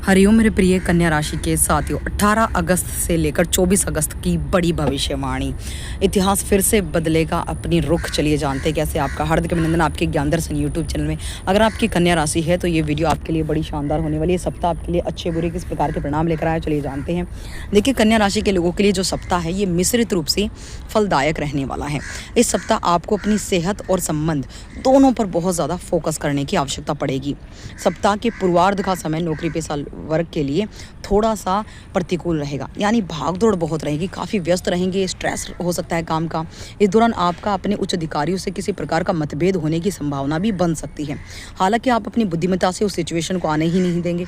हरिओम मेरे प्रिय कन्या राशि के साथियों, 18 अगस्त से लेकर 24 अगस्त की बड़ी भविष्यवाणी। इतिहास फिर से बदलेगा अपनी रुख। चलिए जानते हैं कैसे। आपका हार्दिक अभिनंदन आपके ज्ञान दर्शन यूट्यूब चैनल में। अगर आपकी कन्या राशि है तो ये वीडियो आपके लिए बड़ी शानदार होने वाली है। सप्ताह आपके लिए अच्छे बुरे किस प्रकार के परिणाम लेकर आया, चलिए जानते हैं। देखिए, कन्या राशि के लोगों के लिए जो सप्ताह है ये मिश्रित रूप से फलदायक रहने वाला है। इस सप्ताह आपको अपनी सेहत और संबंध दोनों पर बहुत ज़्यादा फोकस करने की आवश्यकता पड़ेगी। सप्ताह के पूर्वार्ध का समय नौकरी पेशा वर्ग के लिए थोड़ा सा प्रतिकूल रहेगा, यानी भागदौड़ बहुत रहेगी, काफ़ी व्यस्त रहेंगे, स्ट्रेस हो सकता है काम का। इस दौरान आपका अपने उच्च अधिकारियों से किसी प्रकार का मतभेद होने की संभावना भी बन सकती है। हालांकि आप अपनी बुद्धिमत्ता से उस सिचुएशन को आने ही नहीं देंगे।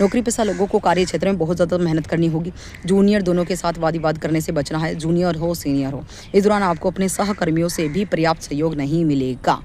नौकरी पेशा लोगों को कार्य क्षेत्र में बहुत ज़्यादा मेहनत करनी होगी। जूनियर दोनों के साथ वाद विवाद करने से बचना है, जूनियर हो सीनियर हो। इस दौरान आपको अपने सहकर्मियों से भी पर्याप्त सहयोग नहीं मिलेगा।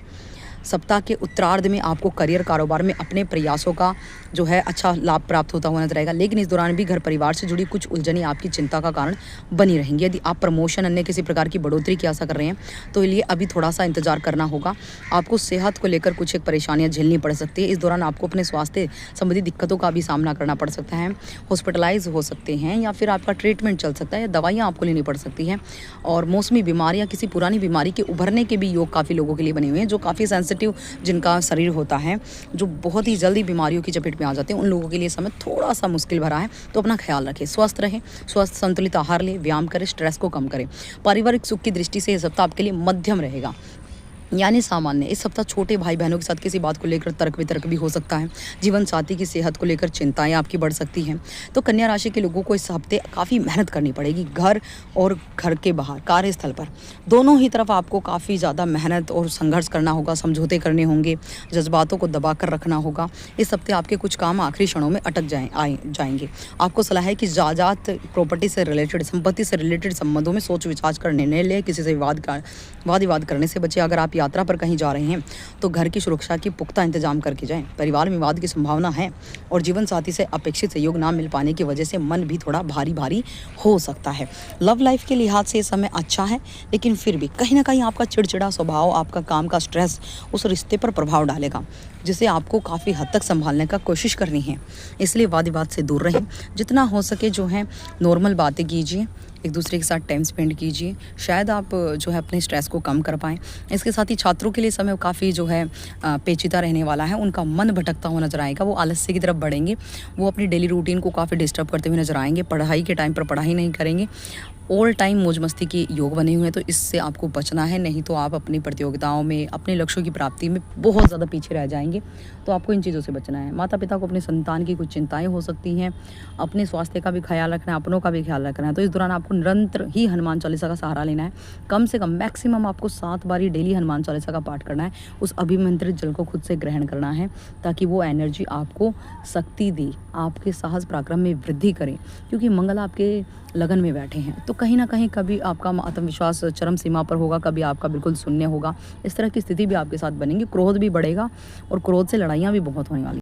सप्ताह के उत्तरार्ध में आपको करियर कारोबार में अपने प्रयासों का जो है अच्छा लाभ प्राप्त होता हुआ नजर आएगा, लेकिन इस दौरान भी घर परिवार से जुड़ी कुछ उलझनें आपकी चिंता का कारण बनी रहेंगी। यदि आप प्रमोशन अन्य किसी प्रकार की बढ़ोतरी की आशा कर रहे हैं तो लिए अभी थोड़ा सा इंतजार करना होगा। आपको सेहत को लेकर कुछ एक परेशानियां झेलनी पड़ सकती है। इस दौरान आपको अपने स्वास्थ्य संबंधी दिक्कतों का भी सामना करना पड़ सकता है। हॉस्पिटलाइज हो सकते हैं या फिर आपका ट्रीटमेंट चल सकता है या दवाइयाँ आपको लेनी पड़ सकती हैं। और मौसमी बीमारी या किसी पुरानी बीमारी के उभरने के भी योग काफ़ी लोगों के लिए बने हुए हैं, जो काफ़ी जिनका शरीर होता है, जो बहुत ही जल्दी बीमारियों की चपेट में आ जाते हैं। उन लोगों के लिए समय थोड़ा सा मुश्किल भरा है, तो अपना ख्याल रखें, स्वस्थ रहें, स्वस्थ संतुलित आहार लें, व्यायाम करें, स्ट्रेस को कम करें। पारिवारिक सुख की दृष्टि से यह सप्ताह आपके लिए मध्यम रहेगा, यानी सामान्य। इस सप्ताह छोटे भाई बहनों के साथ किसी बात को लेकर तर्क वितर्क भी हो सकता है। जीवन साथी की सेहत को लेकर चिंताएं आपकी बढ़ सकती हैं। तो कन्या राशि के लोगों को इस हफ्ते काफ़ी मेहनत करनी पड़ेगी। घर और घर के बाहर, कार्यस्थल पर, दोनों ही तरफ आपको काफ़ी ज़्यादा मेहनत और संघर्ष करना होगा, समझौते करने होंगे, जज्बातों को दबा कर रखना होगा। इस हफ्ते आपके कुछ काम आखिरी क्षणों में अटक जाएंगे। आपको सलाह है कि जायदाद, प्रॉपर्टी से रिलेटेड, संपत्ति से रिलेटेड संबंधों में सोच विचार कर निर्णय लें। किसी से वाद विवाद करने से बचे। अगर आप यात्रा पर कहीं जा रहे हैं तो घर की सुरक्षा की पुख्ता इंतजाम करके जाएं। परिवार में विवाद की संभावना है और जीवन साथी से अपेक्षित सहयोग ना मिल पाने की वजह से मन भी थोड़ा भारी भारी हो सकता है। लव लाइफ के लिहाज से समय अच्छा है, लेकिन फिर भी कहीं ना कहीं आपका चिड़चिड़ा स्वभाव, आपका काम का स्ट्रेस उस रिश्ते पर प्रभाव डालेगा, जिसे आपको काफ़ी हद तक संभालने का कोशिश करनी है। इसलिए वाद विवाद से दूर रहें। जितना हो सके जो है नॉर्मल बातें कीजिए, एक दूसरे के साथ टाइम स्पेंड कीजिए, शायद आप जो है अपने स्ट्रेस को कम कर पाएँ। इसके साथ ही छात्रों के लिए समय काफ़ी जो है पेचीदा रहने वाला है। उनका मन भटकता हुआ नजर आएगा, वो आलस्य की तरफ बढ़ेंगे, वो अपनी डेली रूटीन को काफ़ी डिस्टर्ब करते हुए नजर आएंगे। पढ़ाई के टाइम पर पढ़ाई नहीं करेंगे। ऑल टाइम मौज मस्ती के योग बने हुए हैं, तो इससे आपको बचना है, नहीं तो आप अपनी प्रतियोगिताओं में, अपने लक्ष्यों की प्राप्ति में बहुत ज़्यादा पीछे रह जाएंगे। तो आपको इन चीज़ों से बचना है। माता पिता को अपने संतान की कुछ चिंताएं हो सकती हैं। अपने स्वास्थ्य का भी ख्याल रखना है, अपनों का भी ख्याल रखना है। तो इस दौरान आपको निरंतर ही हनुमान चालीसा का सहारा लेना है। कम से कम मैक्सिमम आपको 7 बारी डेली हनुमान चालीसा का पाठ करना है। उस अभिमंत्रित जल को खुद से ग्रहण करना है, ताकि वो एनर्जी आपको शक्ति दे, आपके साहस पराक्रम में वृद्धि करे, क्योंकि मंगल आपके लगन में बैठे हैं। तो कहीं ना कहीं कभी आपका आत्मविश्वास चरम सीमा पर होगा, कभी आपका बिल्कुल शून्य होगा। इस तरह की स्थिति भी आपके साथ बनेगी। क्रोध भी बढ़ेगा और क्रोध से लड़ाइयाँ भी बहुत होने वाली।